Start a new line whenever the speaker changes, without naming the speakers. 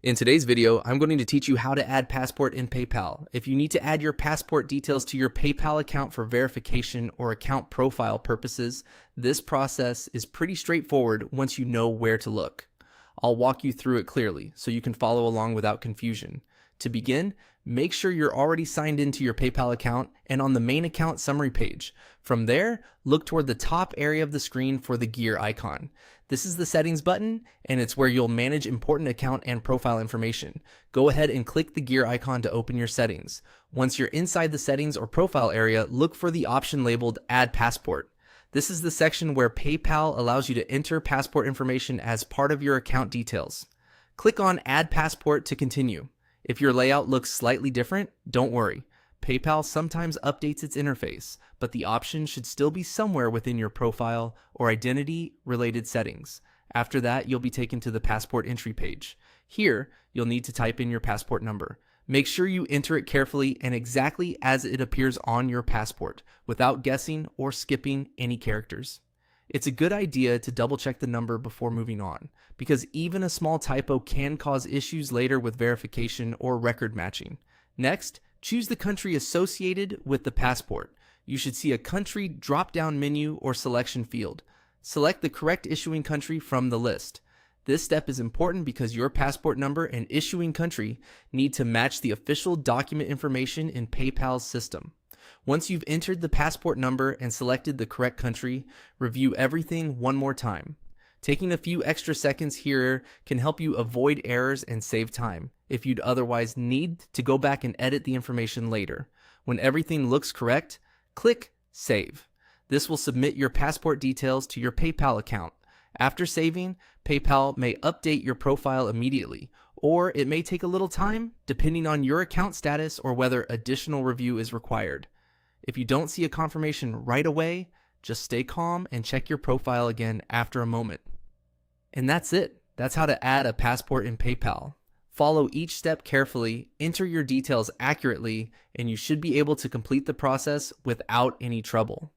In today's video, I'm going to teach you how to add Passport in PayPal. If you need to add your Passport details to your PayPal account for verification or account profile purposes, this process is pretty straightforward once you know where to look. I'll walk you through it clearly so you can follow along without confusion. To begin, make sure you're already signed into your PayPal account and on the main account summary page. From there, look toward the top area of the screen for the gear icon. This is the settings button, and it's where you'll manage important account and profile information. Go ahead and click the gear icon to open your settings. Once you're inside the settings or profile area, look for the option labeled Add Passport. This is the section where PayPal allows you to enter passport information as part of your account details. Click on Add Passport to continue. If your layout looks slightly different, don't worry. PayPal sometimes updates its interface, but the option should still be somewhere within your profile or identity-related settings. After that, you'll be taken to the passport entry page. Here, you'll need to type in your passport number. Make sure you enter it carefully and exactly as it appears on your passport, without guessing or skipping any characters. It's a good idea to double check the number before moving on, because even a small typo can cause issues later with verification or record matching. Next, choose the country associated with the passport. You should see a country drop-down menu or selection field. Select the correct issuing country from the list. This step is important because your passport number and issuing country need to match the official document information in PayPal's system. Once you've entered the passport number and selected the correct country, review everything one more time. Taking a few extra seconds here can help you avoid errors and save time if you'd otherwise need to go back and edit the information later. When everything looks correct, click Save. This will submit your passport details to your PayPal account. After saving, PayPal may update your profile immediately, or it may take a little time depending on your account status or whether additional review is required. If you don't see a confirmation right away, just stay calm and check your profile again after a moment. And that's it. That's how to add a passport in PayPal. Follow each step carefully, enter your details accurately, and you should be able to complete the process without any trouble.